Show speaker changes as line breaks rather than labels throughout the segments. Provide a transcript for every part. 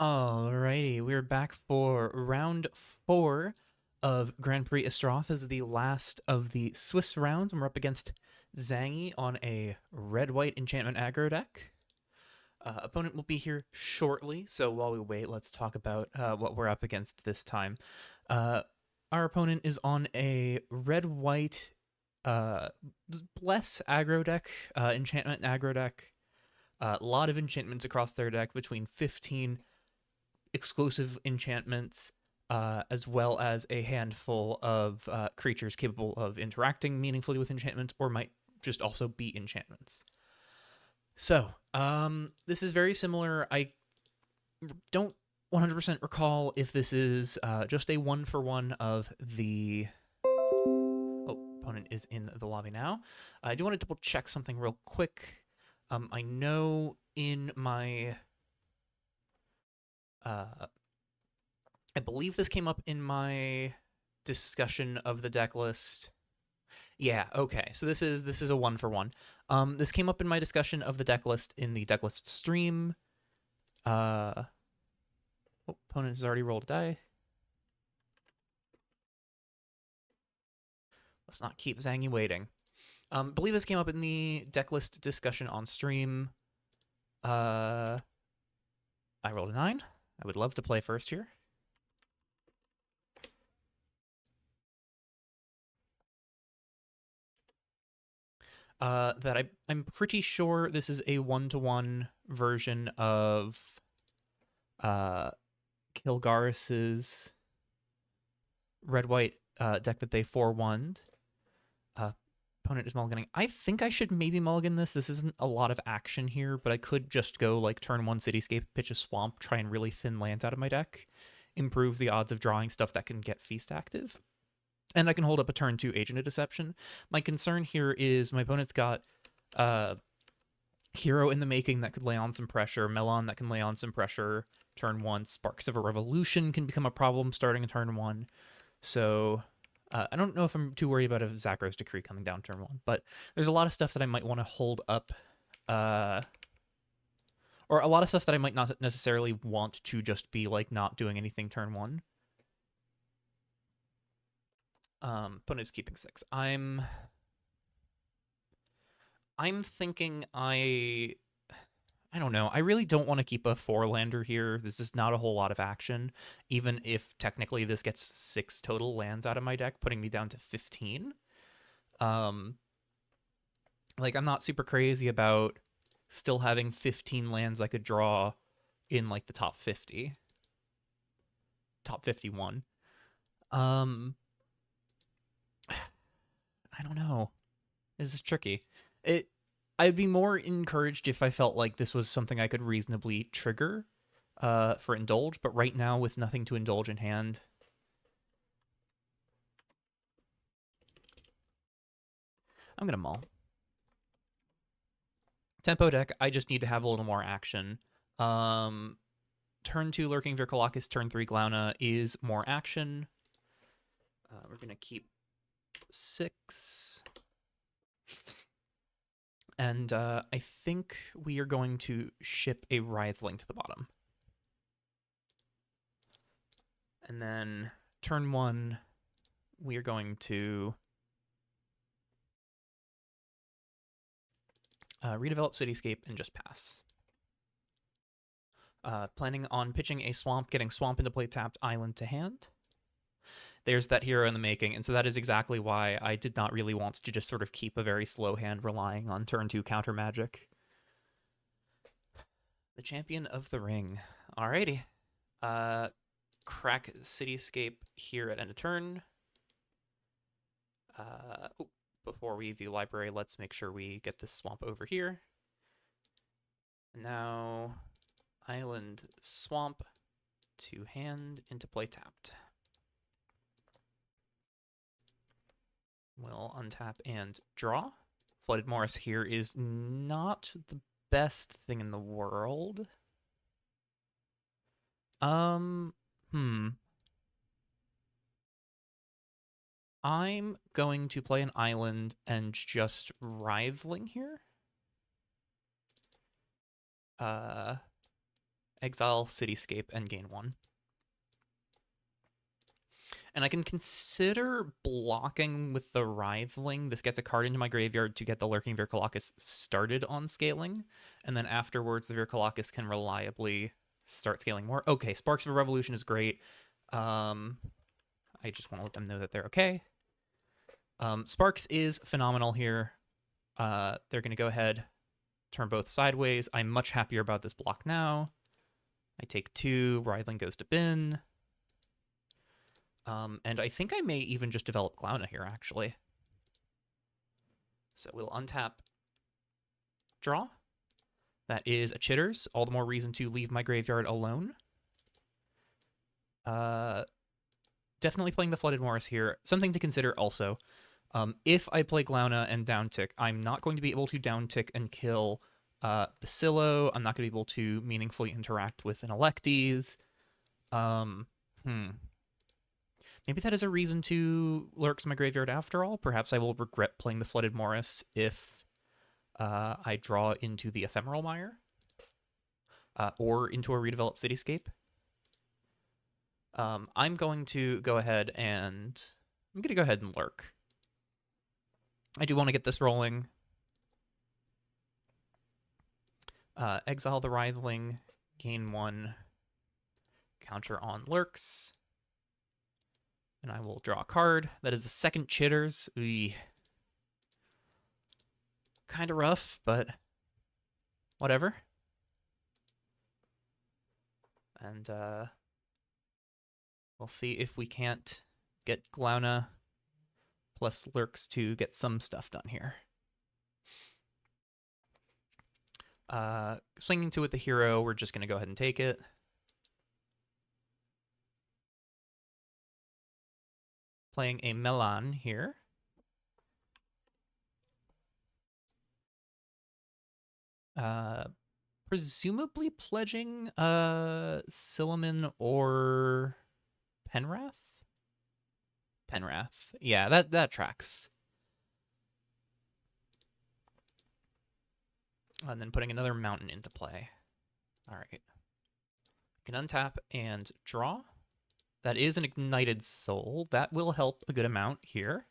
Alrighty, we're back for round 4 of Grand Prix Estrathe. This is the last of the Swiss rounds, and we're up against Zangi on a red-white enchantment aggro deck. Opponent will be here shortly, so while we wait, let's talk about what we're up against this time. Our opponent is on a red-white, less aggro deck, enchantment aggro deck. A lot of enchantments across their deck, between 15 exclusive enchantments, as well as a handful of creatures capable of interacting meaningfully with enchantments, or might just also be enchantments. So, this is very similar. I don't 100% recall if this is just a 1-for-1 of the... Oh, opponent is in the lobby now. I do want to double check something real quick. I know in my... I believe this came up in my discussion of the deck list. Yeah, okay. So this is a 1-for-1. This came up in my discussion of the deck list in the deck list stream. Oh, opponent has already rolled a die. Let's not keep Zangi waiting. Believe this came up in the deck list discussion on stream. I rolled a 9. I would love to play first here. That I'm pretty sure this is a 1-to-1 version of Kilgaris's red-white deck that they 4-1'd. Opponent is mulliganing. I think I should maybe mulligan this. This isn't a lot of action here, but I could just go like turn 1 Cityscape, pitch a Swamp, try and really thin lands out of my deck, improve the odds of drawing stuff that can get Feast active. And I can hold up a turn 2 Agent of Deception. My concern here is my opponent's got Hero in the Making that could lay on some pressure, Melon that can lay on some pressure turn 1, Sparks of a Revolution can become a problem starting in turn 1. So I don't know if I'm too worried about a Zakros Decree coming down turn 1, but there's a lot of stuff that I might want to hold up, or a lot of stuff that I might not necessarily want to just be like not doing anything turn 1. Opponent is keeping 6. I'm thinking I don't know. I really don't want to keep a 4-lander here. This is not a whole lot of action, even if technically this gets 6 total lands out of my deck, putting me down to 15. Like, I'm not super crazy about still having 15 lands I could draw in, like, the top 50. Top 51. I don't know. This is tricky. I'd be more encouraged if I felt like this was something I could reasonably trigger for Indulge, but right now, with nothing to indulge in hand, I'm going to mull. Tempo deck, I just need to have a little more action. Turn 2 Lurking Virkolakis, turn 3 Glauna is more action. We're going to keep 6. And I think we are going to ship a Writhling to the bottom. And then turn 1, we are going to redevelop Cityscape and just pass. Planning on pitching a Swamp, getting Swamp into play tapped, Island to hand. There's that Hero in the Making, and so that is exactly why I did not really want to just sort of keep a very slow hand relying on turn 2 counter magic. The Champion of the Ring. Alrighty. Crack Cityscape here at end of turn. Before we view library, let's make sure we get this Swamp over here. Now, Island Swamp to hand into play tapped. We'll untap and draw. Flooded Morass here is not the best thing in the world. I'm going to play an island and just Writhling here. exile Cityscape and gain 1. And I can consider blocking with the Writhling. This gets a card into my graveyard to get the Lurking Vircolacus started on scaling, and then afterwards the Vircolacus can reliably start scaling more. Okay, Sparks of a Revolution is great. I just want to let them know that they're okay. Sparks is phenomenal here. They're going to go ahead, turn both sideways. I'm much happier about this block now. I take 2, Writhling goes to bin. And I think I may even just develop Glauna here, actually. So we'll untap, draw. That is a Chitters. All the more reason to leave my graveyard alone. Definitely playing the Flooded Morass here. Something to consider also. If I play Glauna and downtick, I'm not going to be able to downtick and kill Bacillo. I'm not going to be able to meaningfully interact with an Electes. Maybe that is a reason to Lurks my graveyard after all. Perhaps I will regret playing the Flooded Morass if I draw into the Ephemeral Mire or into a redeveloped Cityscape. I'm going to go ahead and lurk. I do want to get this rolling. Exile the Writhling, gain 1, counter on lurks. And I will draw a card. That is the second Chitters. Kind of rough, but whatever. And we'll see if we can't get Glauna plus lurks to get some stuff done here. Swinging to with the hero, we're just going to go ahead and take it. Playing a Melan here. Presumably pledging Silliman or Penwrath? Penwrath. Yeah, that tracks. And then putting another mountain into play. All right. I can untap and draw. That is an Ignited Soul. That will help a good amount here.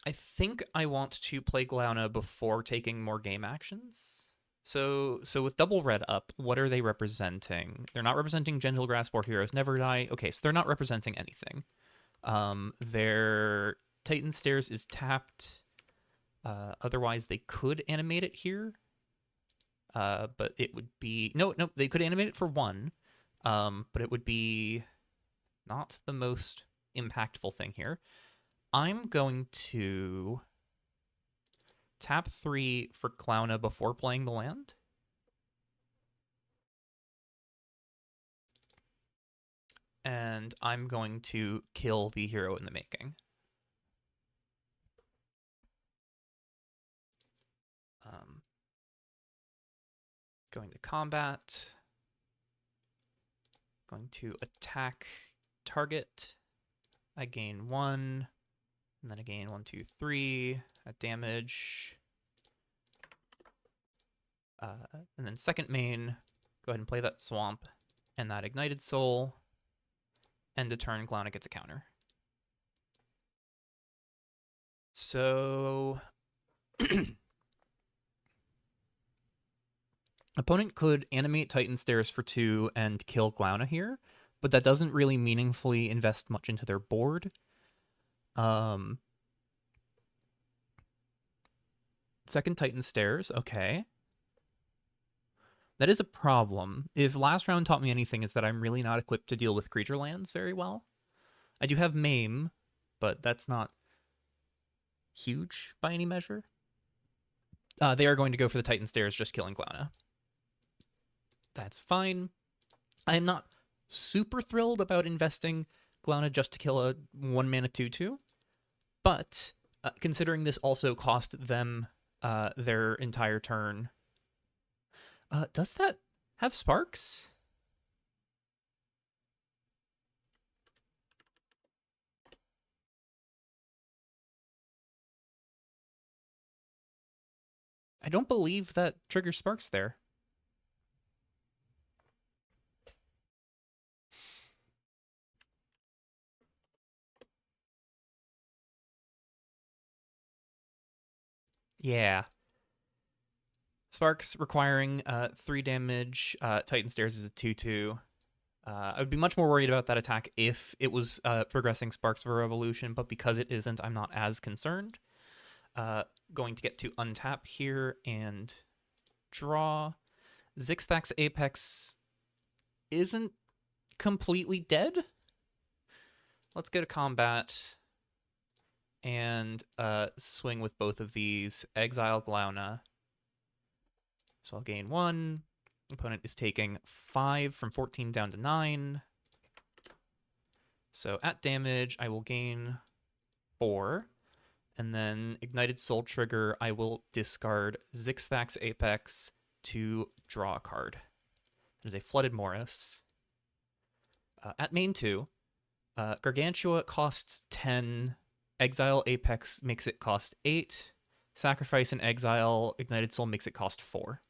I think I want to play Glauna before taking more game actions. So with double red up, what are they representing? They're not representing Gentle Grasp or Heroes Never Die. Okay, so they're not representing anything. Their Titan Stairs is tapped. Otherwise, they could animate it here. But it would be... No, they could animate it for 1. But it would be not the most impactful thing here. I'm going to tap 3 for Glauna before playing the land. And I'm going to kill the hero in the making. Going to combat. Going to attack target. I gain 1. And then I gain 1, 2, 3 at damage. And then second main, go ahead and play that Swamp and that Ignited Soul. End of turn, Glauna gets a counter. So opponent could animate Titan Stairs for 2 and kill Glauna here, but that doesn't really meaningfully invest much into their board. Second Titan Stairs, okay. That is a problem. If last round taught me anything, is that I'm really not equipped to deal with creature lands very well. I do have Maim, but that's not huge by any measure. They are going to go for the Titan Stairs, just killing Glauna. That's fine. I'm not super thrilled about investing Glauna just to kill a 1-mana 2/2, but considering this also cost them their entire turn. Does that have sparks? I don't believe that triggers Sparks there. Yeah. Sparks requiring 3 damage. Titan Stairs is a 2/2. I would be much more worried about that attack if it was progressing Sparks of a Revolution, but because it isn't, I'm not as concerned. Going to get to untap here and draw. Zigzag's Apex isn't completely dead. Let's go to combat and swing with both of these. Exile Glauna. So I'll gain 1. Opponent is taking 5 from 14 down to 9. So at damage, I will gain 4. And then Ignited Soul trigger, I will discard Zigzag's Apex to draw a card. There's a Flooded Morris. At main 2, Gargantua costs 10. Exile Apex makes it cost 8. Sacrifice and Exile Ignited Soul makes it cost 4.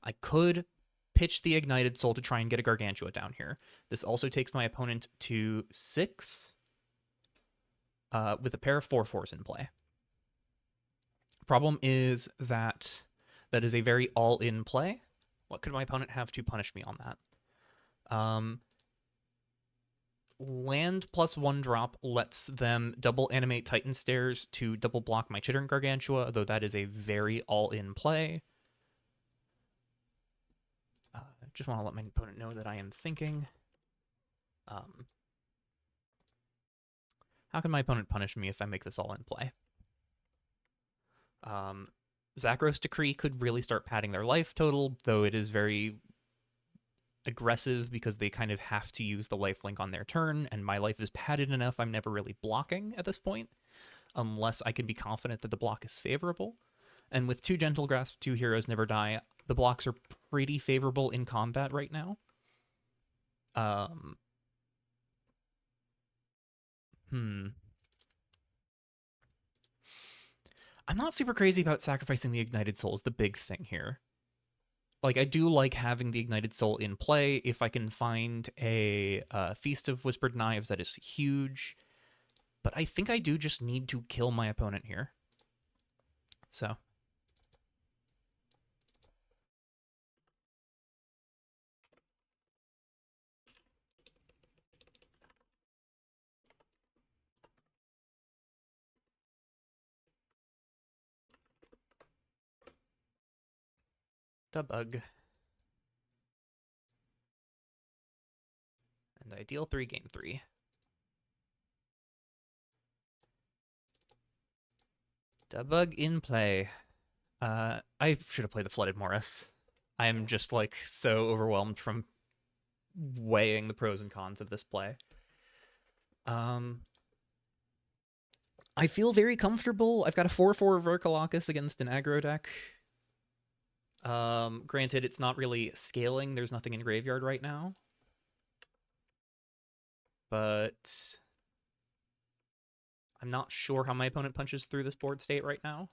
I could pitch the Ignited Soul to try and get a Gargantua down here. This also takes my opponent to 6 with a pair of 4/4s in play. Problem is that is a very all-in play. What could my opponent have to punish me on that? Land plus 1 drop lets them double animate Titan Stairs to double block my Chittering Gargantua, though that is a very all-in play. Just want to let my opponent know that I am thinking. How can my opponent punish me if I make this all in play? Zakros Decree could really start padding their life total, though it is very aggressive because they kind of have to use the lifelink on their turn, and my life is padded enough I'm never really blocking at this point, unless I can be confident that the block is favorable. And with 2 Gentle Grasp, 2 Heroes Never Die, the blocks are pretty favorable in combat right now. I'm not super crazy about sacrificing the Ignited Soul is the big thing here. Like, I do like having the Ignited Soul in play. If I can find a Feast of Whispered Knives, that is huge. But I think I do just need to kill my opponent here. So. The bug. And I deal 3, gain 3. Debug in play. I should have played the Flooded Morris. I am just like so overwhelmed from weighing the pros and cons of this play. I feel very comfortable. I've got a 4/4 Verkalakis against an aggro deck. Granted, it's not really scaling. There's nothing in graveyard right now. But I'm not sure how my opponent punches through this board state right now.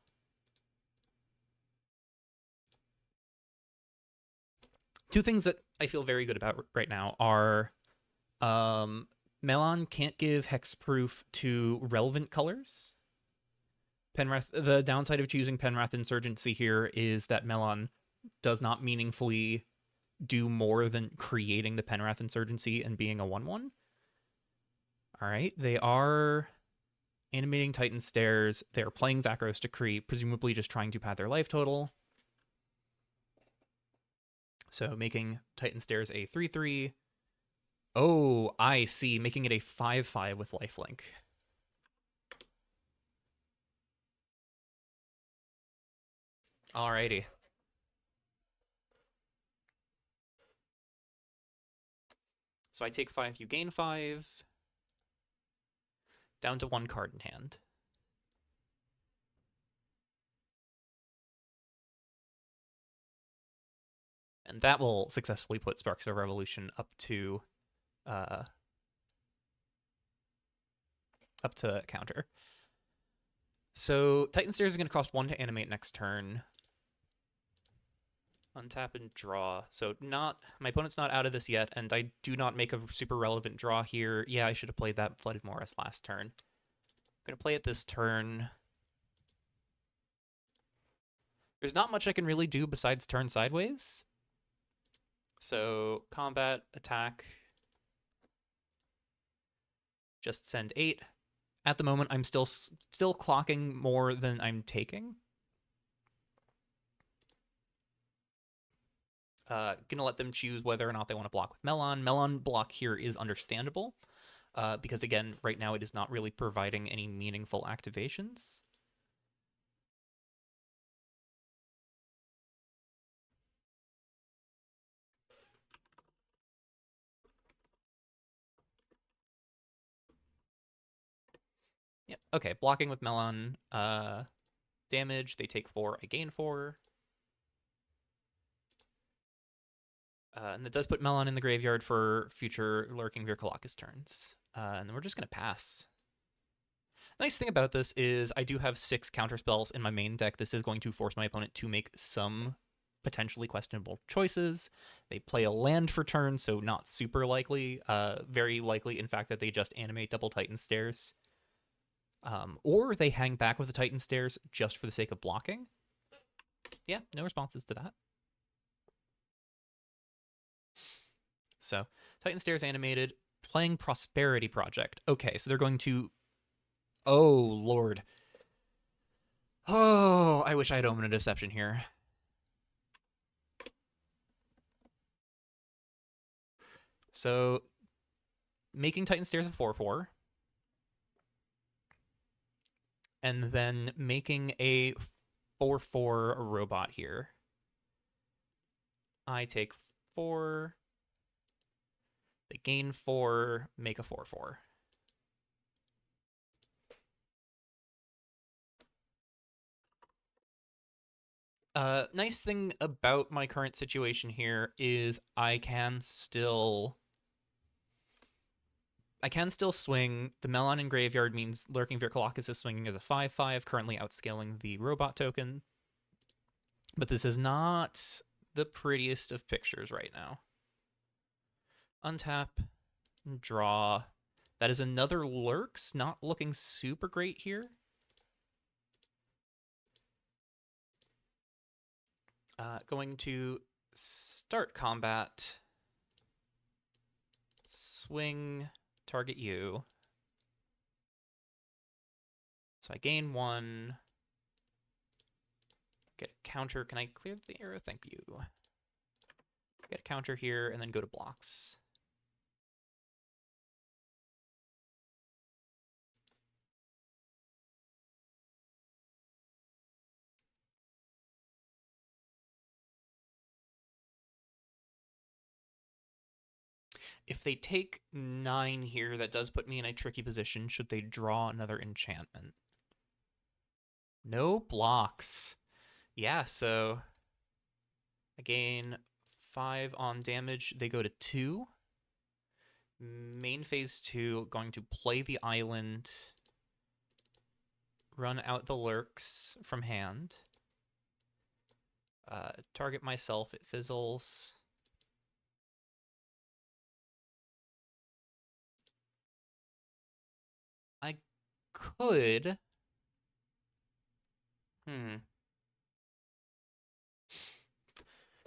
Two things that I feel very good about right now are Melon can't give hexproof to relevant colors. Penwrath. The downside of choosing Penwrath Insurgency here is that Melon does not meaningfully do more than creating the Penwrath Insurgency and being a 1/1. All right, they are animating Titan Stairs. They are playing Zakros Decree, presumably just trying to pad their life total. So making Titan Stairs a 3/3. Oh, I see. Making it a 5/5 with lifelink. Alrighty. So I take 5, you gain 5. Down to 1 card in hand. And that will successfully put Sparks of Revolution up to counter. So Titan Stairs is going to cost 1 to animate next turn. Untap and draw. So my opponent's not out of this yet, and I do not make a super relevant draw here. Yeah, I should have played that Flooded Morass last turn. I'm going to play it this turn. There's not much I can really do besides turn sideways. So combat, attack, just send 8. At the moment, I'm still clocking more than I'm taking. Gonna let them choose whether or not they want to block with Melon. Melon block here is understandable, because again, right now it is not really providing any meaningful activations. Yeah, okay, blocking with Melon, damage, they take 4, I gain 4. And that does put Melon in the graveyard for future Lurking Virkolakis turns. And then we're just going to pass. Nice thing about this is I do have 6 counter spells in my main deck. This is going to force my opponent to make some potentially questionable choices. They play a land for turn, so not super likely. Very likely, in fact, that they just animate double Titan Stairs. Or they hang back with the Titan Stairs just for the sake of blocking. Yeah, no responses to that. So, Titan Stairs animated, playing Prosperity Project. Okay, so they're going to... Oh, Lord. Oh, I wish I had Omen of Deception here. So, making Titan Stairs a 4/4. And then making a 4/4 robot here. I take 4. They gain 4, make a 4/4. Nice thing about my current situation here is I can still swing. The Melon in Graveyard means Lurking Virkolakis is swinging as a 5/5, currently outscaling the robot token. But this is not the prettiest of pictures right now. Untap, draw. That is another Lurks, not looking super great here. Going to start combat. Swing, target you. So I gain 1. Get a counter. Can I clear the arrow? Thank you. Get a counter here and then go to blocks. If they take 9 here, that does put me in a tricky position should they draw another enchantment. No blocks. Yeah, so I gain 5 on damage. They go to 2. Main phase 2, going to play the island, run out the Lurks from hand, target myself, it fizzles. I could...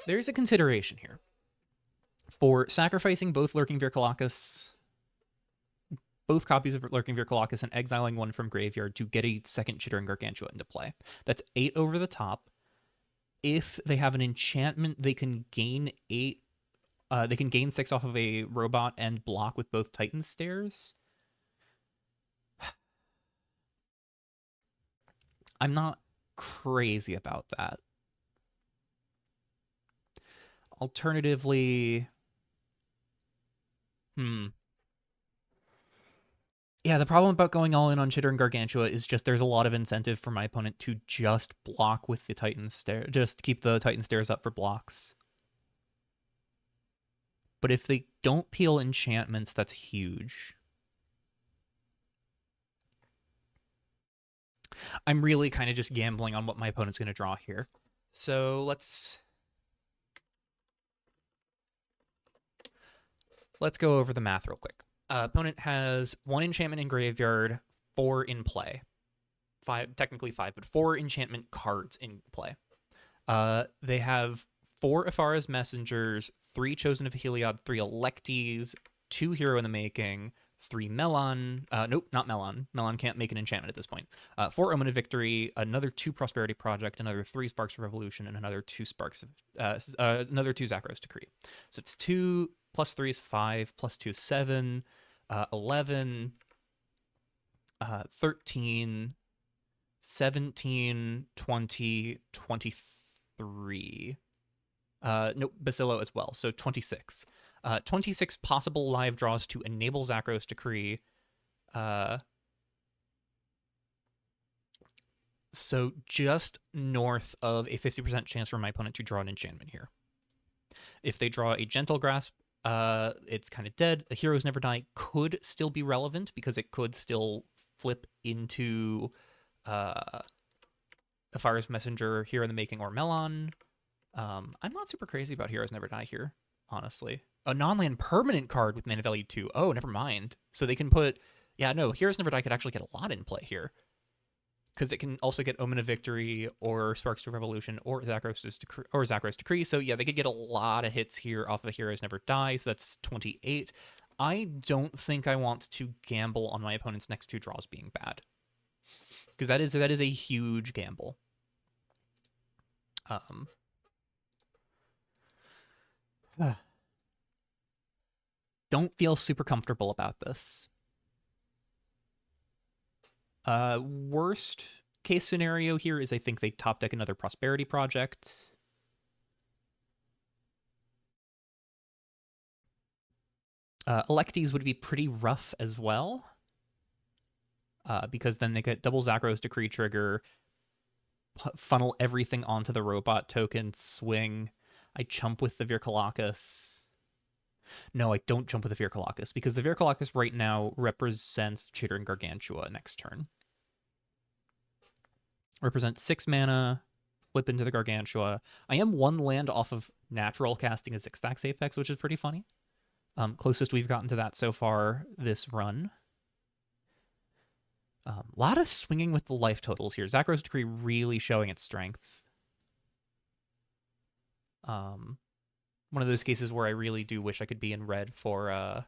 There's a consideration here. For sacrificing both Lurking Virkolakis, both copies of Lurking Virkolakis, and exiling 1 from graveyard to get a second Chittering Gargantua into play. That's 8 over the top. If they have an enchantment, they can gain 8. They can gain 6 off of a robot and block with both Titan Stairs. I'm not crazy about that. Alternatively, yeah, the problem about going all in on Chittering Gargantua is just there's a lot of incentive for my opponent to just block with the Titan Stairs, just keep the Titan Stairs up for blocks. But if they don't peel enchantments, that's huge. I'm really kind of just gambling on what my opponent's going to draw here. So let's go over the math real quick. Opponent has 1 enchantment in graveyard, 4 in play. 5, technically 5, but 4 enchantment cards in play. They have 4 Afara's Messengers, 3 Chosen of Heliod, 3 Electees, 2 Hero in the Making, 3 Melon. Nope, not Melon. Melon can't make an enchantment at this point. 4 Omen of Victory, another 2 Prosperity Project, another 3 Sparks of Revolution, and another 2 Sparks of another 2 Zakros Decree. So it's 2 plus 3 is 5, plus 2 is 7, 11, 13, 17, 20, 23. Nope, Bacillo as well. So 26. 26 possible live draws to enable Zakros Decree. So just north of a 50% chance for my opponent to draw an enchantment here. If they draw a Gentle Grasp, it's kind of dead. A Heroes Never Die could still be relevant because it could still flip into Afara's Messenger, Hero in the Making, or Melon. I'm not super crazy about Heroes Never Die here, honestly. A non-land permanent card with mana value 2. Oh, never mind. So they can put... Yeah, no, Heroes Never Die could actually get a lot in play here. Because it can also get Omen of Victory, or Sparks of Revolution, or Zakros Decree. So yeah, they could get a lot of hits here off of Heroes Never Die, so that's 28. I don't think I want to gamble on my opponent's next 2 draws being bad. Because that is a huge gamble. Don't feel super comfortable about this. Worst case scenario here is I think they top deck another Prosperity Project. Electees would be pretty rough as well. Because then they get double Zakros Decree trigger, funnel everything onto the robot token, swing. I chump with the Virkalakis. No, I don't jump with the Virkalakis because the Virkalakis right now represents Chittering Gargantua next turn. Represents 6 mana, flip into the Gargantua. I am 1 land off of natural casting a 6-stacks Apex, which is pretty funny. Closest we've gotten to that so far this run. A lot of swinging with the life totals here. Zakros Decree really showing its strength. One of those cases where I really do wish I could be in red for...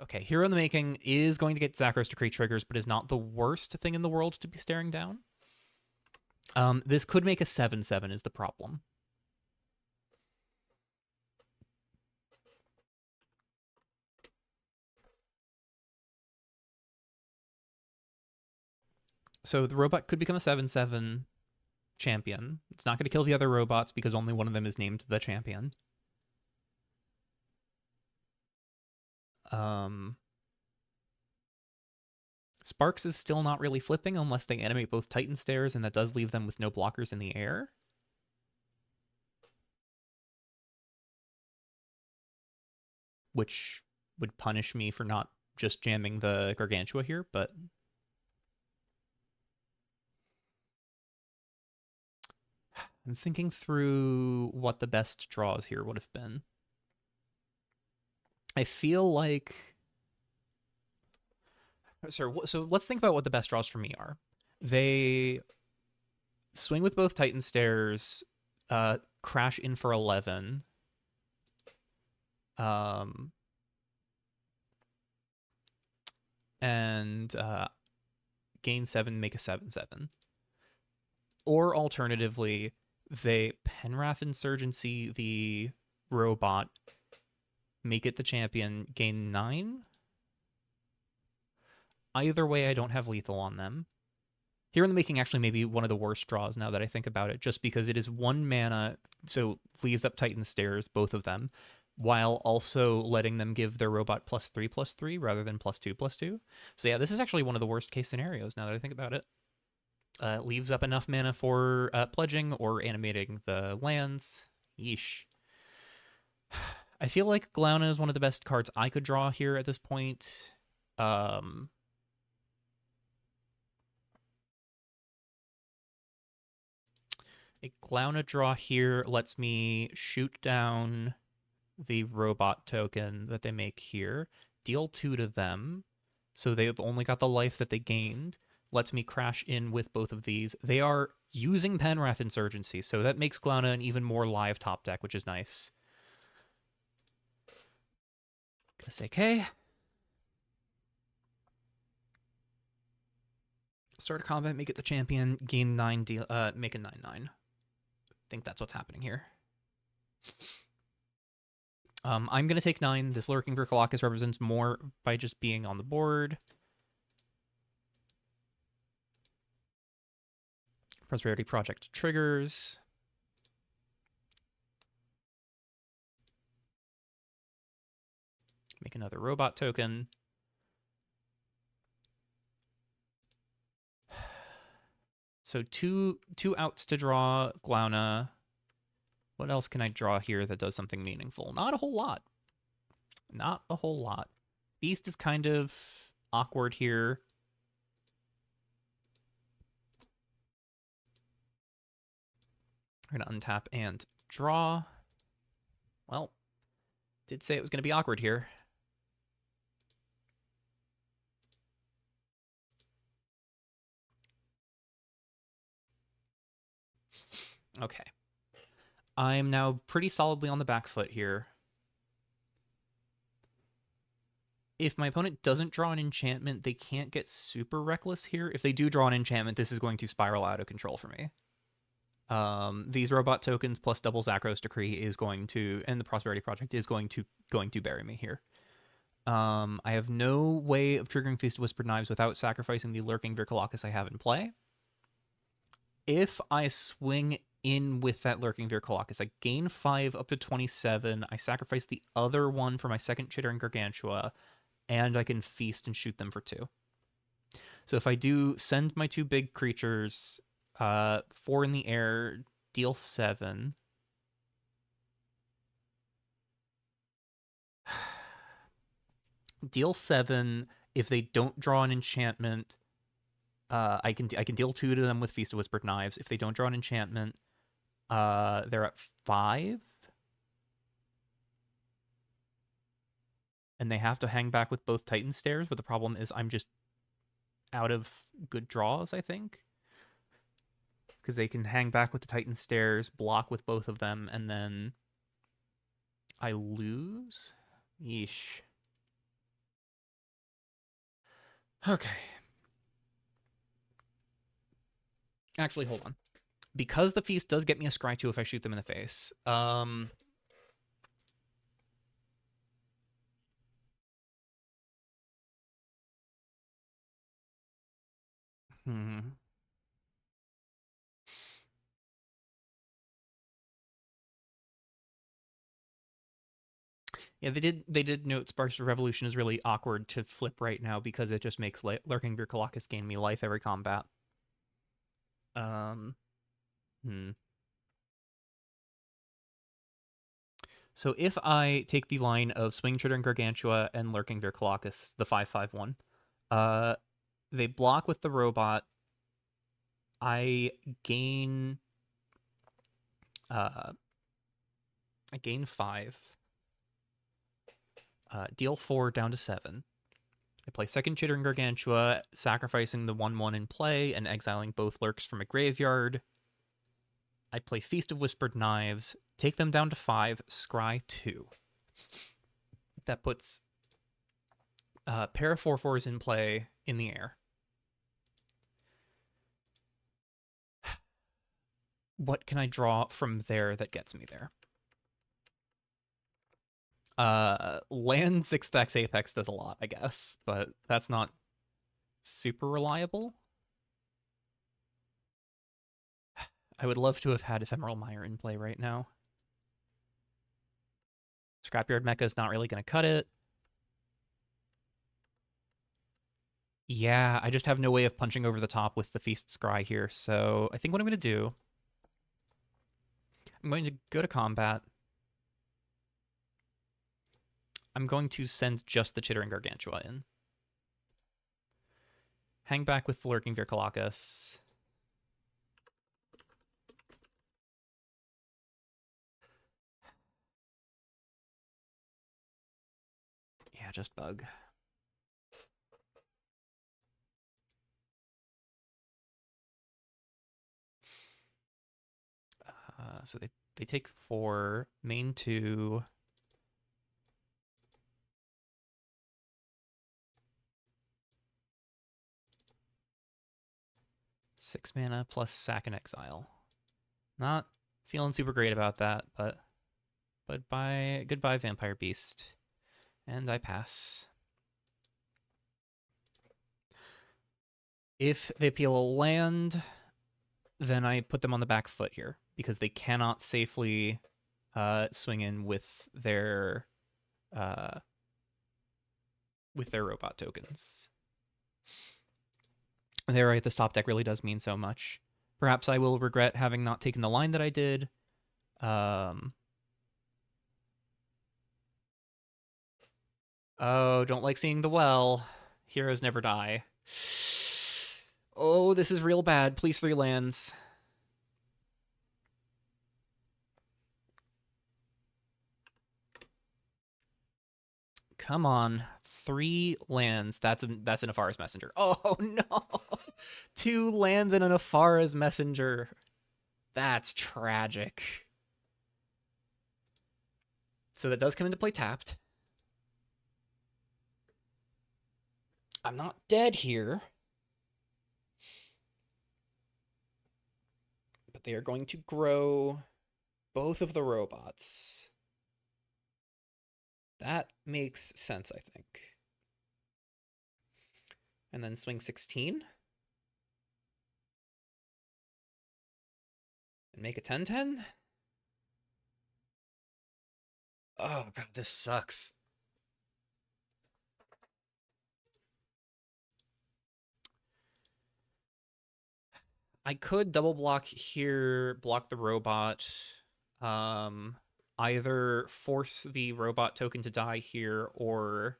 Okay, Hero in the Making is going to get Zakros Decree triggers, but is not the worst thing in the world to be staring down. This could make a 7/7 is the problem. So the robot could become a 7/7 champion. It's not going to kill the other robots because only one of them is named the champion. Sparks is still not really flipping unless they animate both Titan Stairs, and that does leave them with no blockers in the air. Which would punish me for not just jamming the Gargantua here, but... I'm thinking through what the best draws here would have been. I feel like... So let's think about what the best draws for me are. They swing with both Titan Stairs, crash in for 11. And gain 7, make a 7/7. Or alternatively, they Penwrath Insurgency the robot, make it the champion, gain 9. Either way, I don't have lethal on them. Here in the Making actually may be one of the worst draws now that I think about it, just because it is 1 mana, so leaves up Titan Stairs, both of them, while also letting them give their robot +3/+3 rather than +2/2. So yeah, this is actually one of the worst case scenarios now that I think about it. Leaves up enough mana for pledging or animating the lands. Yeesh. I feel like Glauna is one of the best cards I could draw here at this point. A Glauna draw here lets me shoot down the robot token that they make here, deal 2 to them, so they've only got the life that they gained, lets me crash in with both of these. They are using Penwrath Insurgency, so that makes Glauna an even more live top deck, which is nice. Gonna say K. Start a combat, make it the champion, gain 9, deal, make a 9/9. I think that's what's happening here. I'm going to take 9. This Lurking Vircolacus represents more by just being on the board. Prosperity Project triggers. Make another robot token. So two outs to draw Glauna. What else can I draw here that does something meaningful? Not a whole lot. Not a whole lot. Beast is kind of awkward here. We're going to untap and draw. Well, did say it was going to be awkward here. Okay. I'm now pretty solidly on the back foot here. If my opponent doesn't draw an enchantment, they can't get super reckless here. If they do draw an enchantment, this is going to spiral out of control for me. These robot tokens plus double Zakros Decree is going to, and the Prosperity Project is going to bury me here. I have no way of triggering Feast of Whispered Knives without sacrificing the Lurking Vircolacus I have in play. If I swing in with that Lurking Vircolacus, I gain 5 up to 27. I sacrifice the other one for my second Chittering Gargantua, and I can feast and shoot them for 2. So if I do send my 2 big creatures, 4 in the air, deal 7. Deal 7. If they don't draw an enchantment, I can deal 2 to them with Feast of Whispered Knives. If they don't draw an enchantment, they're at 5. And they have to hang back with both Titan Stairs, but the problem is I'm just out of good draws, I think. Because they can hang back with the Titan Stairs, block with both of them, and then I lose? Yeesh. Okay. Actually, hold on. Because the Feast does get me a Scry 2 if I shoot them in the face. Yeah, they did note Sparks of Revolution is really awkward to flip right now because it just makes Lurking Vircolacus gain me life every combat. So if I take the line of Swing Chittering Gargantua and Lurking Vircolacus, the 5/5/1, they block with the robot. I gain 5. Deal 4 down to 7. I play second Chittering Gargantua, sacrificing the 1/1 in play and exiling both lurks from a graveyard. I play Feast of Whispered Knives, take them down to 5, scry 2. That puts pair of 4/4s in play in the air. What can I draw from there that gets me there? Land 6 stacks Apex does a lot, I guess, but that's not super reliable. I would love to have had Ephemeral Mire in play right now. Scrapyard Mecha is not really going to cut it. Yeah, I just have no way of punching over the top with the Feast Scry here, so I think what I'm going to do, I'm going to go to combat. I'm going to send just the Chittering Gargantua in. Hang back with the Lurking Vircolacus. Yeah, just bug. So they take 4, main 2. Six mana plus sack and exile. Not feeling super great about that, but goodbye Vampire Beast. And I pass. If they appeal a land, then I put them on the back foot here because they cannot safely swing in with their robot tokens. They're right, this top deck really does mean so much. Perhaps I will regret having not taken the line that I did. Oh, don't like seeing the well. Heroes never die. Oh, this is real bad. Please 3 lands. Come on. 3 lands. That's an Afara's Messenger. Oh, no. 2 lands and an Afara's Messenger. That's tragic. So that does come into play tapped. I'm not dead here. But they are going to grow both of the robots. That makes sense, I think. And then swing 16. And make a 10-10. Oh, God, this sucks. I could double block here, block the robot. Either force the robot token to die here, or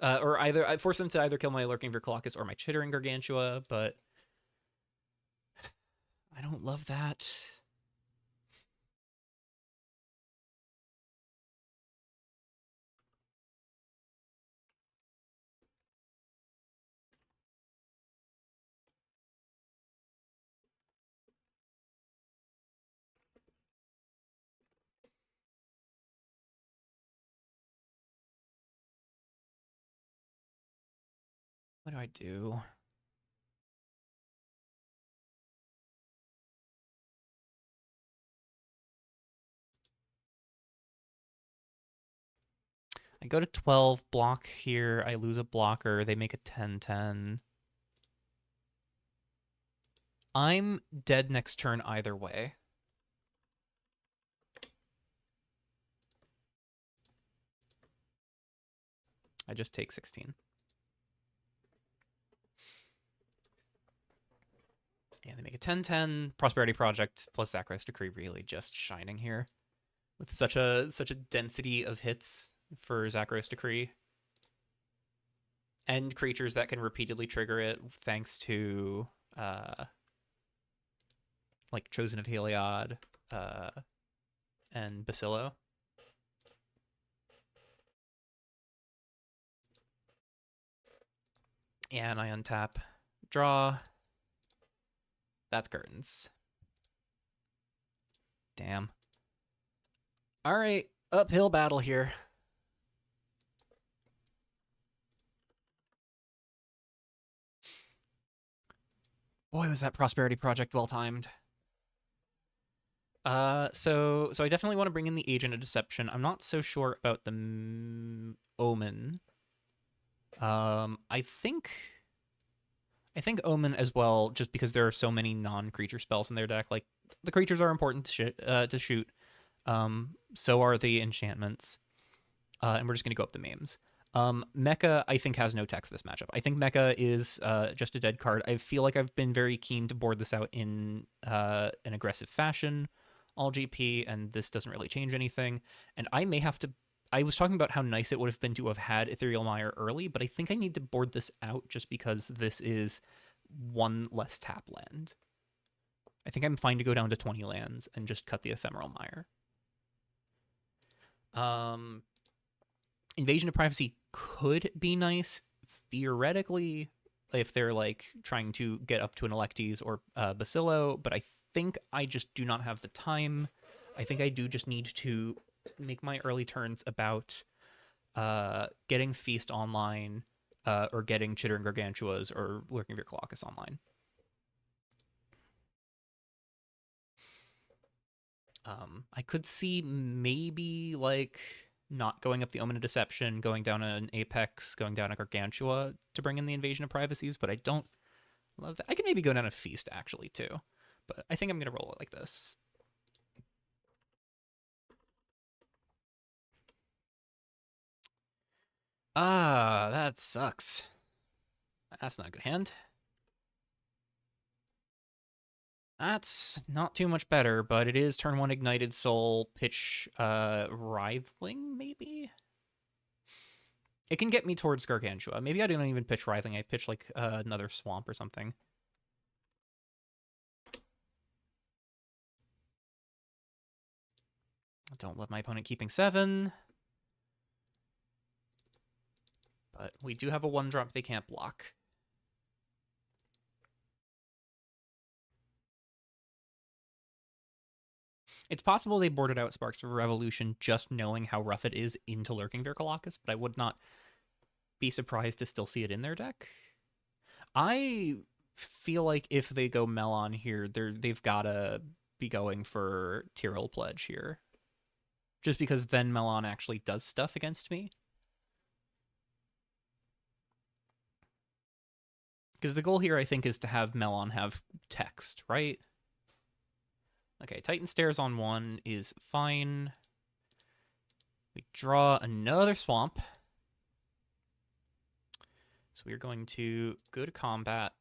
either I force them to either kill my Lurking Verclocus or my Chittering Gargantua, but I don't love that. What do I do? I go to 12, block here, I lose a blocker, they make a 10-10. I'm dead next turn either way. I just take 16. Yeah, they make a 10-10. Prosperity Project plus Zacharias Decree really just shining here. With such a density of hits for Zacharias Decree. And creatures that can repeatedly trigger it thanks to like Chosen of Heliod and Bacillo. And I untap, draw. That's curtains. Damn. All right, uphill battle here. Boy, was that Prosperity Project well timed. So I definitely want to bring in the Agent of Deception. I'm not so sure about the Omen. I think Omen as well, just because there are so many non-creature spells in their deck. Like, the creatures are important to shoot. So are the enchantments. And we're just going to go up the memes. Mecha, I think, has no text this matchup. I think Mecha is just a dead card. I feel like I've been very keen to board this out in an aggressive fashion, all GP, and this doesn't really change anything. And I may have to... I was talking about how nice it would have been to have had Ethereal Mire early, but I think I need to board this out just because this is one less tap land. I think I'm fine to go down to 20 lands and just cut the Ephemeral Mire. Invasion of Privacy could be nice theoretically if they're like trying to get up to an Electes or Bacillo, but I think I just do not have the time. I think I do just need to make my early turns about getting Feast online or getting Chittering Gargantuas or Lurking Colossus online. I could see maybe like not going up the Omen of Deception, going down an Apex, going down a Gargantua to bring in the Invasion of Privacies, but I don't love that. I could maybe go down a Feast actually too, but I think I'm gonna roll it like this. Ah, that sucks. That's not a good hand. That's not too much better, but it is turn 1 Ignited Soul, pitch Rivaling, maybe? It can get me towards Gargantua. Maybe I don't even pitch Writhing. I pitch like another Swamp or something. I don't love my opponent keeping 7. But we do have a 1-drop they can't block. It's possible they boarded out Sparks of Revolution just knowing how rough it is into Lurking Vircolacus, but I would not be surprised to still see it in their deck. I feel like if they go Melon here, they've gotta be going for Tyrell Pledge here. Just because then Melon actually does stuff against me. Because the goal here, I think, is to have Melon have text, right? Okay, Titan Stairs on 1 is fine. We draw another Swamp. So we are going to go to combat,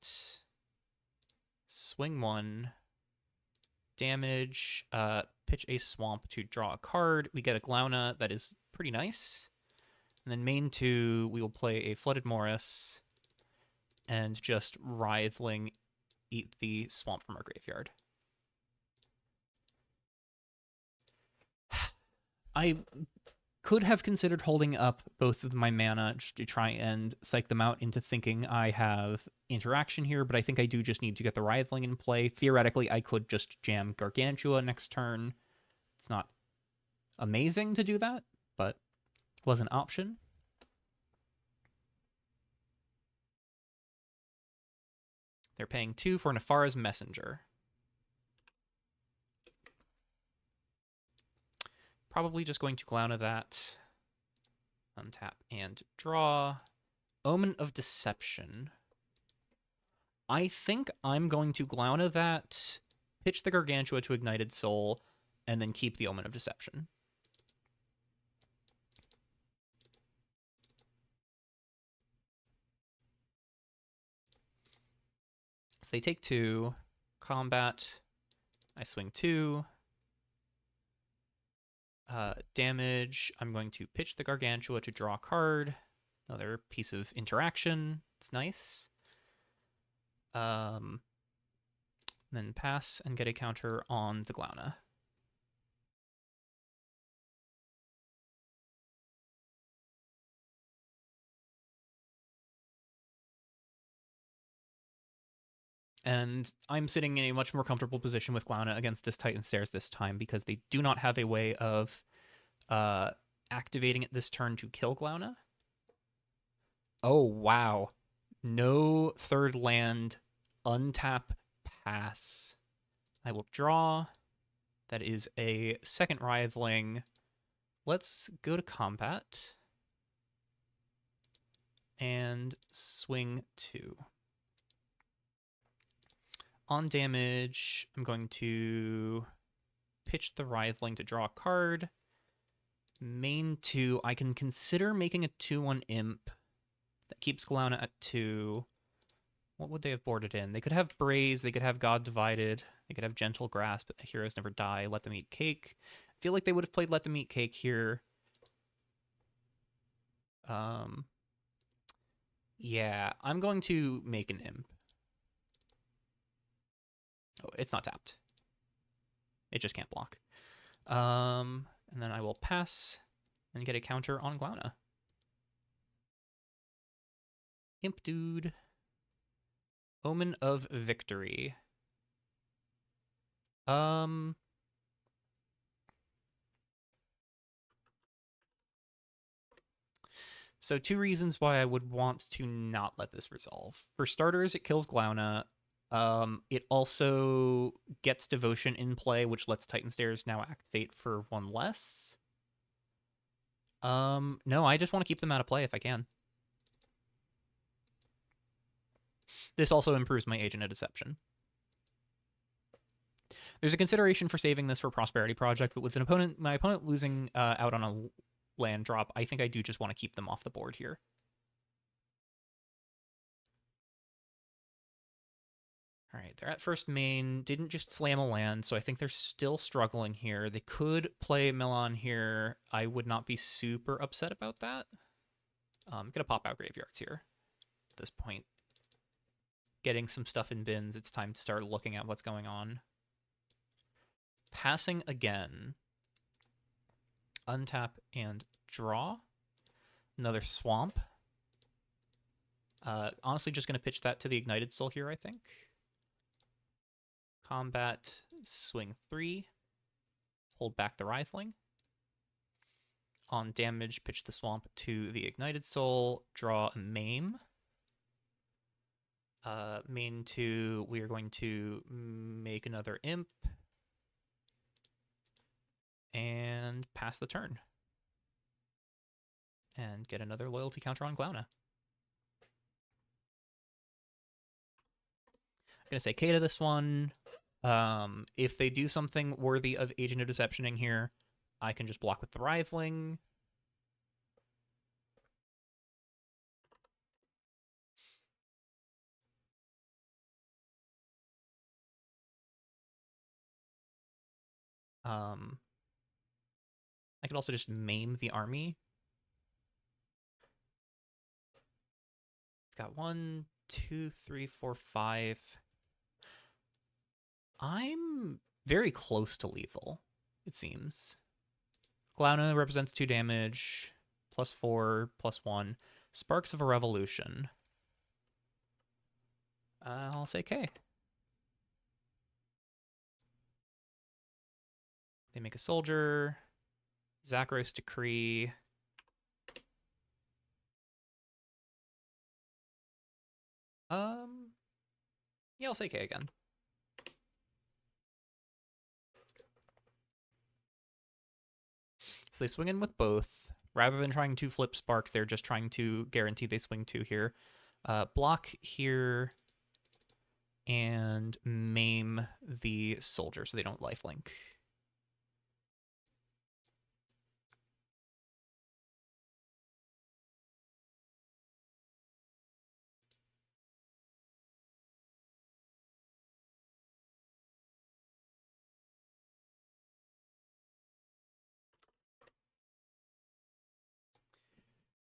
swing 1, damage, pitch a Swamp to draw a card. We get a Glauna that is pretty nice. And then main 2, we will play a Flooded Morris and just Writhing eat the Swamp from our graveyard. I could have considered holding up both of my mana just to try and psych them out into thinking I have interaction here, but I think I do just need to get the Writhing in play. Theoretically, I could just jam Gargantua next turn. It's not amazing to do that, but was an option. They're paying 2 for Nefara's Messenger. Probably just going to Glauna that. Untap and draw. Omen of Deception. I think I'm going to Glauna that, pitch the Gargantua to Ignited Soul, and then keep the Omen of Deception. So they take 2. Combat. I swing 2. Damage. I'm going to pitch the Gargantua to draw a card. Another piece of interaction. It's nice. Then pass and get a counter on the Glauna. And I'm sitting in a much more comfortable position with Glauna against this Titan Stairs this time because they do not have a way of activating it this turn to kill Glauna. Oh, wow. No third land, untap, pass. I will draw. That is a second Writhling. Let's go to combat. And swing 2. On damage, I'm going to pitch the Writhling to draw a card. Main 2, I can consider making a 2/1 Imp that keeps Glauna at 2. What would they have boarded in? They could have Braze, they could have God Divided, they could have Gentle Grasp, but Heroes Never Die, Let Them Eat Cake. I feel like they would have played Let Them Eat Cake here. Yeah, I'm going to make an Imp. Oh, it's not tapped. It just can't block. And then I will pass and get a counter on Glauna. Imp Dude. Omen of Victory. So 2 reasons why I would want to not let this resolve. For starters, it kills Glauna. It also gets Devotion in play, which lets Titan Stairs now activate for 1 less. No, I just want to keep them out of play if I can. This also improves my Agent of Deception. There's a consideration for saving this for Prosperity Project, but with my opponent losing out on a land drop, I think I do just want to keep them off the board here. All right, they're at first main, didn't just slam a land, so I think they're still struggling here. They could play Milan here. I would not be super upset about that. I'm going to pop out graveyards here at this point. Getting some stuff in bins, it's time to start looking at what's going on. Passing again. Untap and draw. Another swamp. Honestly, just going to pitch that to the Ignited Soul here, I think. Combat, swing 3. Hold back the Writhling. On damage, pitch the swamp to the Ignited Soul. Draw a Maim. Main 2, we are going to make another Imp. And pass the turn. And get another loyalty counter on Glauna. I'm going to say K to this one. If they do something worthy of Agent of Deceptioning here, I can just block with the Writhling. I could also just maim the army. Got 1, 2, 3, 4, 5. I'm very close to lethal, it seems. Glauna represents 2 damage, +4, +1. Sparks of a Revolution. I'll say K. They make a soldier. Zachros Decree. Yeah, I'll say K again. So they swing in with both. Rather than trying to flip sparks, they're just trying to guarantee they swing 2 here. Block here and maim the soldier so they don't lifelink.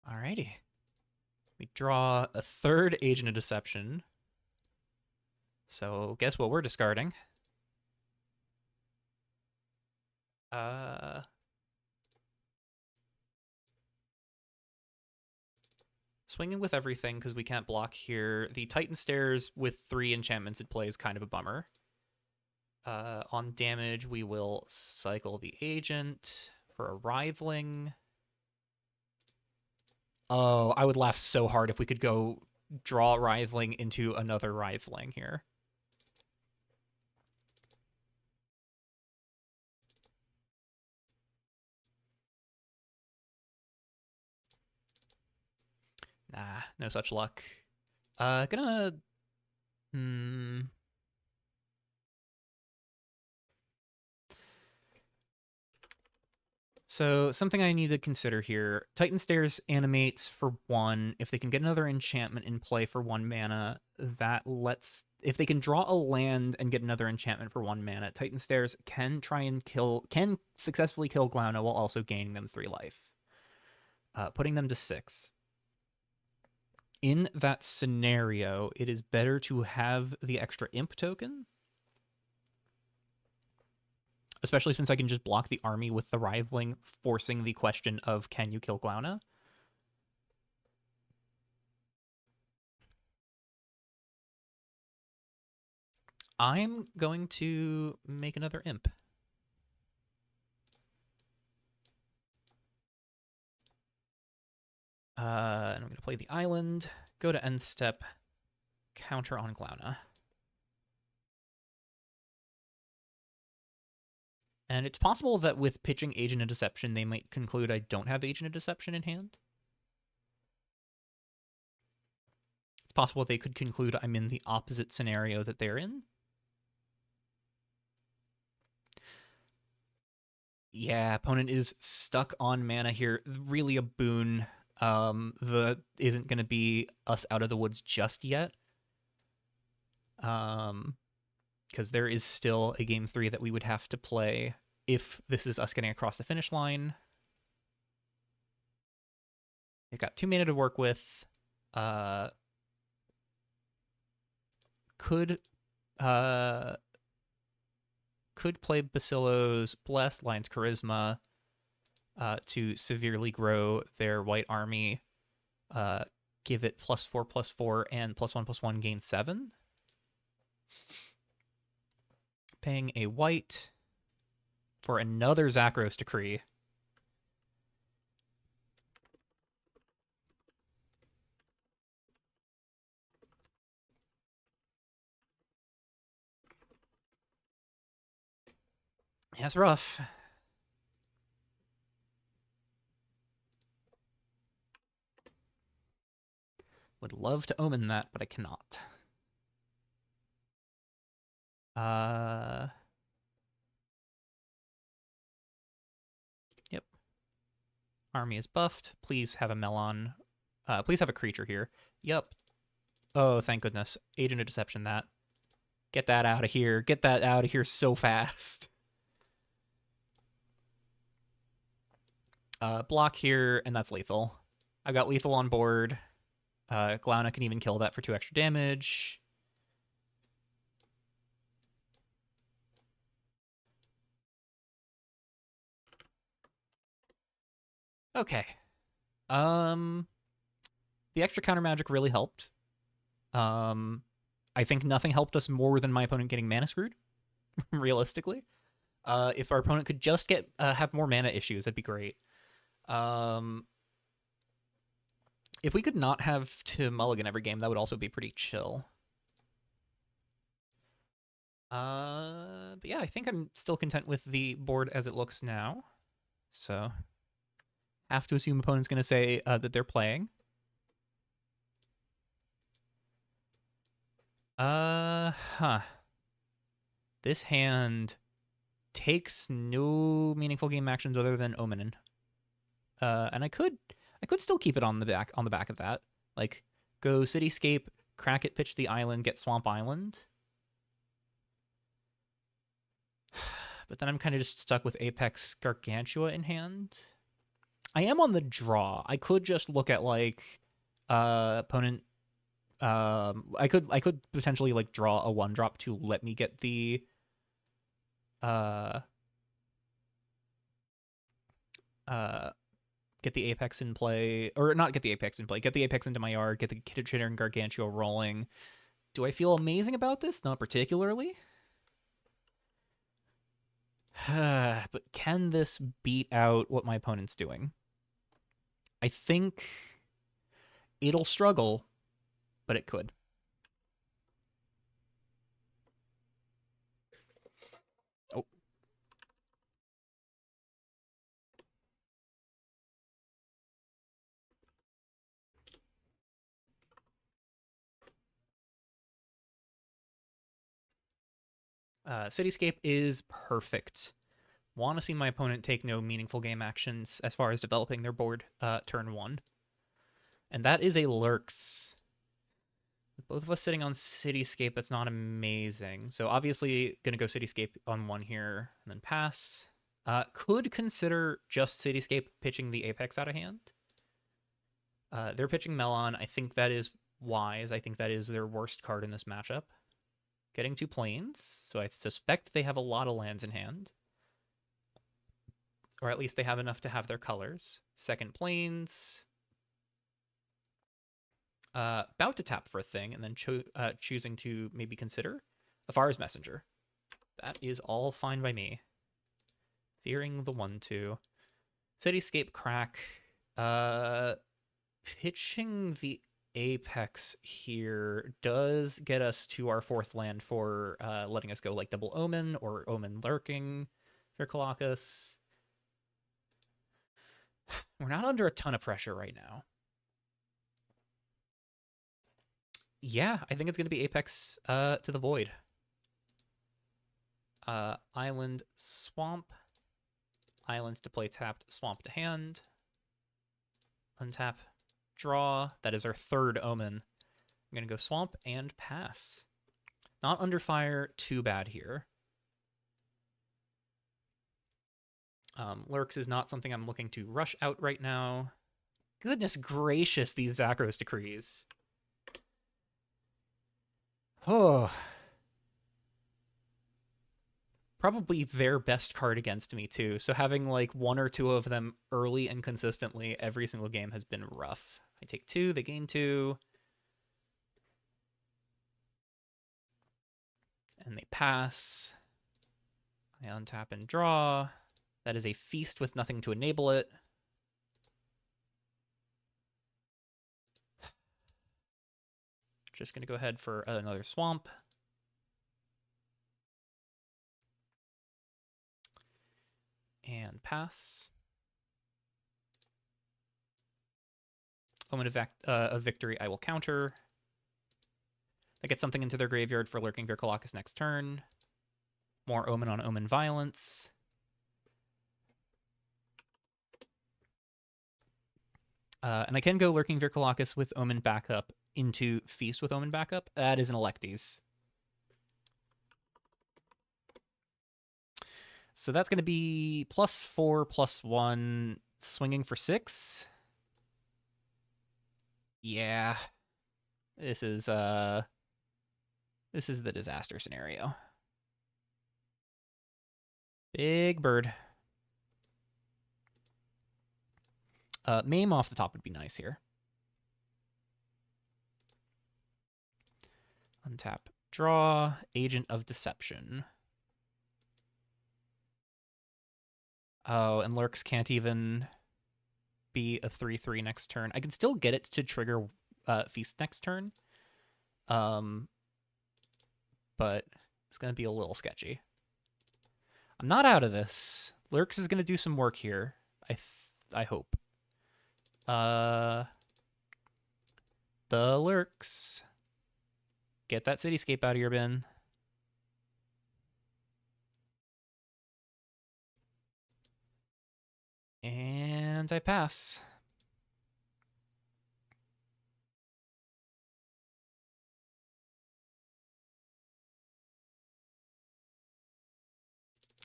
Alrighty. We draw a 3rd Agent of Deception. So guess what we're discarding? Swinging with everything because we can't block here. The Titan Stairs with 3 enchantments in play is kind of a bummer. On damage, we will cycle the Agent for a Writhling. Oh, I would laugh so hard if we could go draw Writhling into another Writhling here. Nah, no such luck. Gonna... So something I need to consider here. Titan Stairs animates for 1. If they can get another enchantment in play for 1 mana, that lets... If they can draw a land and get another enchantment for 1 mana, Titan Stairs can try and can successfully kill Glauna while also gaining them 3 life. Putting them to 6. In that scenario, it is better to have the extra Imp token, especially since I can just block the army with the Writhling, forcing the question of can you kill Glauna? I'm going to make another imp. And I'm going to play the island, go to end step, counter on Glauna. And it's possible that with pitching Agent of Deception, they might conclude I don't have Agent of Deception in hand. It's possible they could conclude I'm in the opposite scenario that they're in. Yeah, opponent is stuck on mana here. Really a boon. The isn't going to be us out of the woods just yet. Because there is still a game 3 that we would have to play if this is us getting across the finish line. They've got 2 mana to work with. Could play Basilo's Blessed, Lion's Charisma to severely grow their white army. Give it +4/+4 and +1/+1 gain 7. Paying a white for another Zakros Decree. That's rough. Would love to omen that, but I cannot. Yep. Army is buffed. Please have a Melon. Please have a creature here. Yep. Oh, thank goodness. Agent of Deception that. Get that out of here. Get that out of here so fast. Block here, and that's lethal. I got lethal on board. Glauna can even kill that for 2 extra damage. Okay. The extra counter magic really helped. I think nothing helped us more than my opponent getting mana screwed, realistically. If our opponent could just get have more mana issues, that'd be great. If we could not have to mulligan every game, that would also be pretty chill. But yeah, I think I'm still content with the board as it looks now. So, have to assume opponent's going to say that they're playing. This hand takes no meaningful game actions other than Omenin. And I could still keep it on the back of that. Like, go Cityscape, crack it, pitch the island, get Swamp Island. But then I'm kind of just stuck with Apex Gargantua in hand. I am on the draw. I could just look at like opponent. I could potentially like draw a 1-drop to let me get the get the Apex in play, or not get the Apex in play, get the Apex into my yard, get the Chitter and Gargantua rolling. Do I feel amazing about this? Not particularly. But can this beat out what my opponent's doing? I think it'll struggle, but it could. Oh. Cityscape is perfect. Want to see my opponent take no meaningful game actions as far as developing their board turn 1. And that is a Lurks. With both of us sitting on Cityscape, that's not amazing. So obviously going to go Cityscape on 1 here and then pass. Could consider just Cityscape pitching the Apex out of hand. They're pitching Melon. I think that is wise. I think that is their worst card in this matchup. Getting 2 planes, so I suspect they have a lot of lands in hand. Or at least they have enough to have their colors. Second planes. About to tap for a thing, and then choosing to maybe consider. Afara's Messenger. That is all fine by me. Fearing the 1/2. Cityscape Crack. Pitching the Apex here does get us to our 4th land for letting us go like Double Omen or Omen Lurking for Colossus. We're not under a ton of pressure right now. Yeah, I think it's going to be Apex to the Void. Island, Swamp. Island to play tapped, Swamp to hand. Untap, draw. That is our 3rd Omen. I'm going to go Swamp and pass. Not under fire, too bad here. Lurks is not something I'm looking to rush out right now. Goodness gracious, these Zakros decrees. Oh. Probably their best card against me, too. So having like 1 or 2 of them early and consistently every single game has been rough. I take 2, they gain 2. And they pass. I untap and draw. That is a feast with nothing to enable it. Just going to go ahead for another Swamp. And pass. Omen of Victory, I will counter. I get something into their graveyard for Lurking Vircolacus next turn. More Omen on Omen Violence. And I can go Lurking Vircolacus with Omen backup into Feast with Omen backup. That is an Electes. So that's going to be +4/+1, swinging for 6. Yeah. This is the disaster scenario. Big bird. Maim off the top would be nice here. Untap, draw, Agent of Deception. Oh, and Lurks can't even be a 3/3 next turn. I can still get it to trigger Feast next turn. But it's going to be a little sketchy. I'm not out of this. Lurks is going to do some work here. I hope. The Lurks. Get that Cityscape out of your bin. And I pass.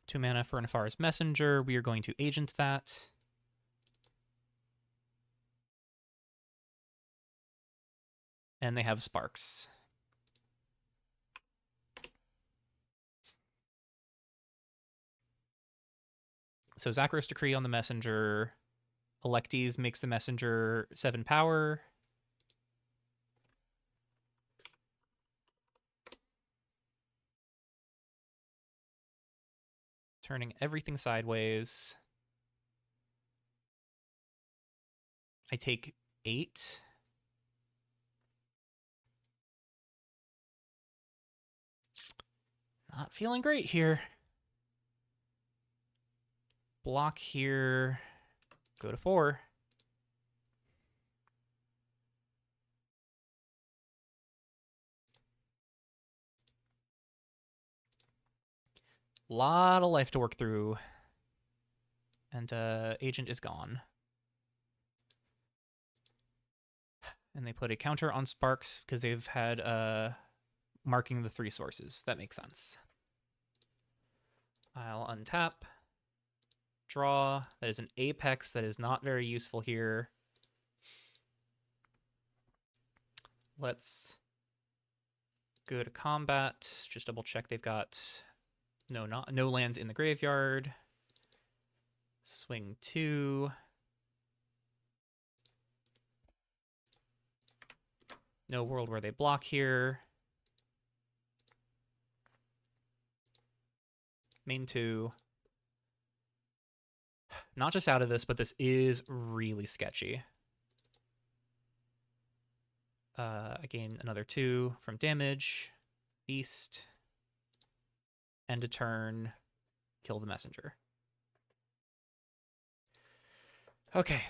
Two mana for Nefari's Messenger. We are going to agent that. And they have Sparks. So Zakros Decree on the Messenger. Electes makes the Messenger 7 power. Turning everything sideways. I take 8. Not feeling great here. Block here. Go to 4. Lot of life to work through. And Agent is gone. And they put a counter on Sparks because they've had marking the 3 sources. That makes sense. I'll untap. Draw. That is an Apex that is not very useful here. Let's go to combat. Just double check they've got no lands in the graveyard. Swing 2. No world where they block here. Main 2. Not just out of this, but this is really sketchy. I gain another 2 from damage. Feast. End a turn. Kill the messenger. Okay.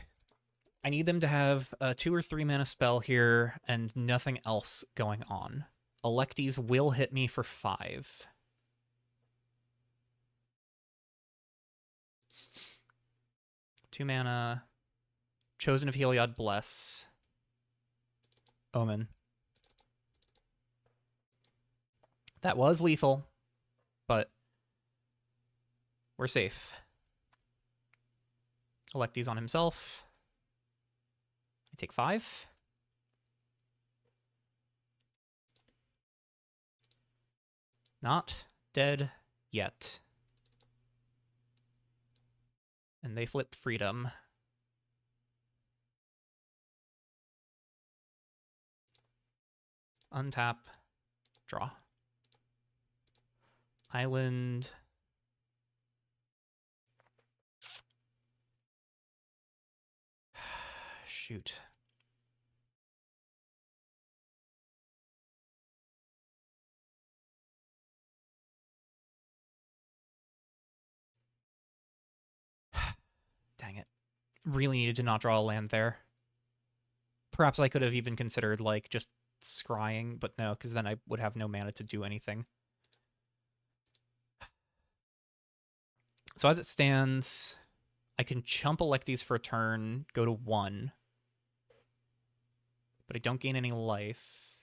I need them to have a 2 or 3 mana spell here and nothing else going on. Electes will hit me for 5. Two mana. Chosen of Heliod, bless. Omen. That was lethal, but we're safe. Electes on himself. I take 5. Not dead yet. And they flip freedom. Untap. Draw. Island. Shoot. Dang it. Really needed to not draw a land there. Perhaps I could have even considered, like, just scrying, but no, because then I would have no mana to do anything. So as it stands, I can chump Electes for a turn, go to 1. But I don't gain any life.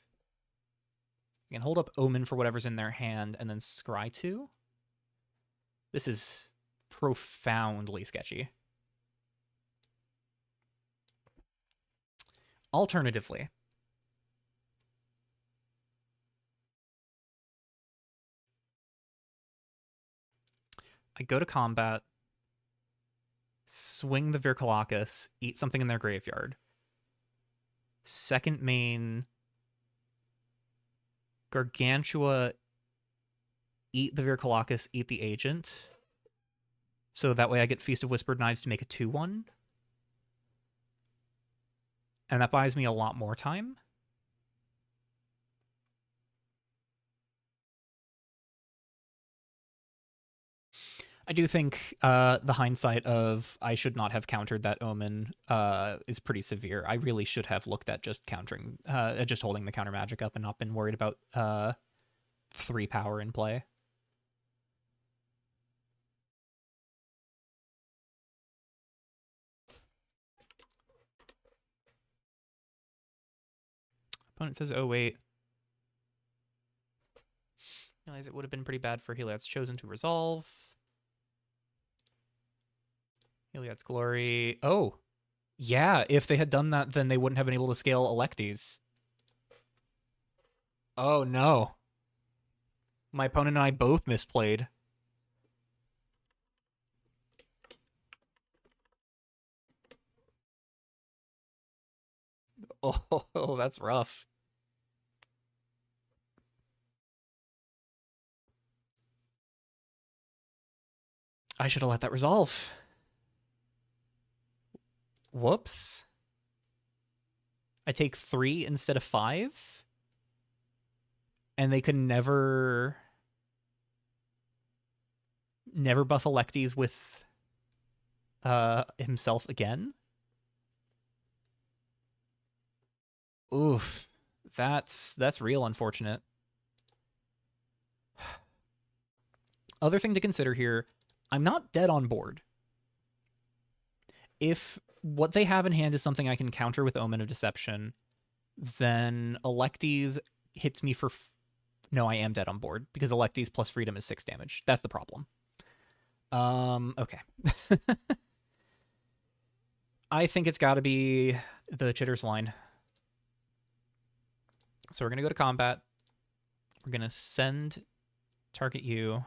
I can hold up Omen for whatever's in their hand, and then scry 2. This is profoundly sketchy. Alternatively, I go to combat, swing the Virkalakis, eat something in their graveyard. Second main, Gargantua, eat the Virkalakis, eat the agent. So that way I get Feast of Whispered Knives to make a 2/1. And that buys me a lot more time. I do think the hindsight of I should not have countered that Omen is pretty severe. I really should have looked at just countering, just holding the counter magic up and not been worried about 3 power in play. Opponent says, oh wait. Realize it would have been pretty bad for Heliod's Chosen to resolve. Heliod's Glory. Oh, yeah. If they had done that, then they wouldn't have been able to scale Electes. Oh, no. My opponent and I both misplayed. Oh, that's rough. I should have let that resolve. Whoops. I take 3 instead of 5? And they could never buff Electes with himself again? Oof. That's real unfortunate. Other thing to consider here, I'm not dead on board. If what they have in hand is something I can counter with Omen of Deception, then Electes hits me for... No, I am dead on board, because Electes plus Freedom is 6 damage. That's the problem. Okay. I think it's got to be the Chitter's line. So we're going to go to combat. We're going to send target you.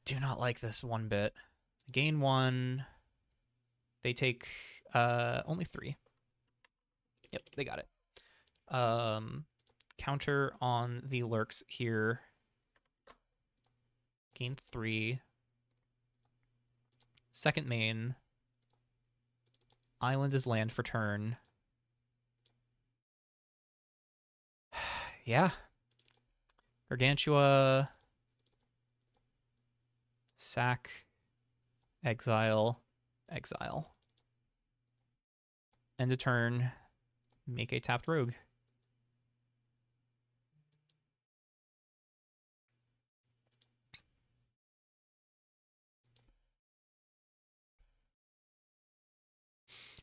Do not like this one bit. Gain 1. They take only 3. Yep, they got it. counter on the lurks here. Gain 3. Second main. Island is land for turn. Yeah. Gargantua. Sack. Exile. Exile. End of turn. Make a tapped rogue.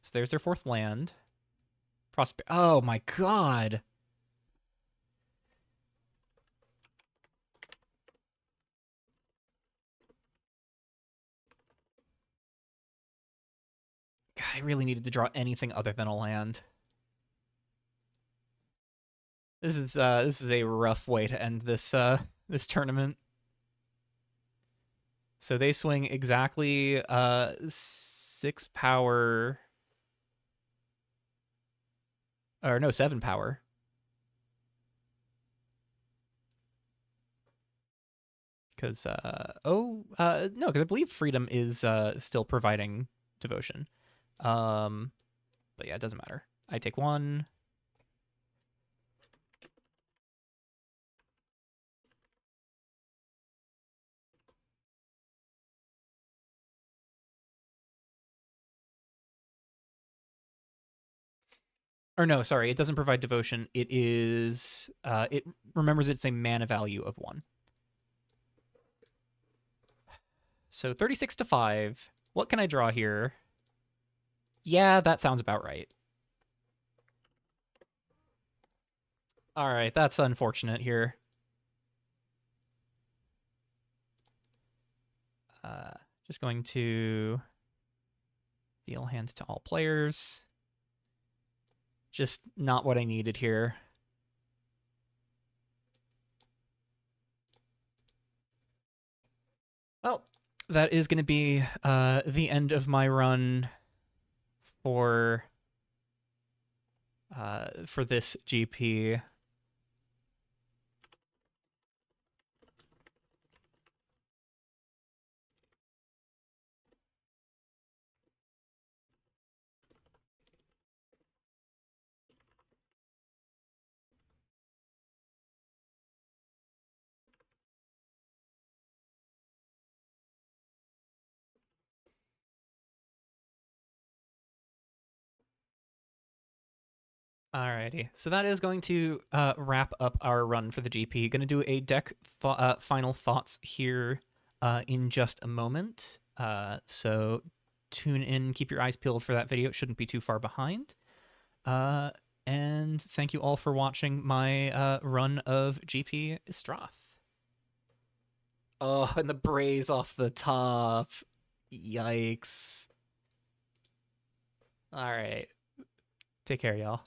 So there's their 4th land. Oh my god. God, I really needed to draw anything other than a land. This is a rough way to end this this tournament. So they swing exactly 6 power, or no, 7 power. Because no, because I believe Freedom is still providing devotion. But yeah, it doesn't matter. I take 1. Or no, sorry, it doesn't provide devotion. It is it remembers it's a mana value of 1. So 36 to 5. What can I draw here? Yeah, that sounds about right. All right, that's unfortunate here. Just going to deal hand to all players. Just not what I needed here. Well, that is going to be the end of my run for this GP. Alrighty, so that is going to wrap up our run for the GP. Going to do a deck final thoughts here in just a moment. So tune in, keep your eyes peeled for that video. It shouldn't be too far behind. And thank you all for watching my run of GP Estrathe. Oh, and the braze off the top. Yikes. All right. Take care, y'all.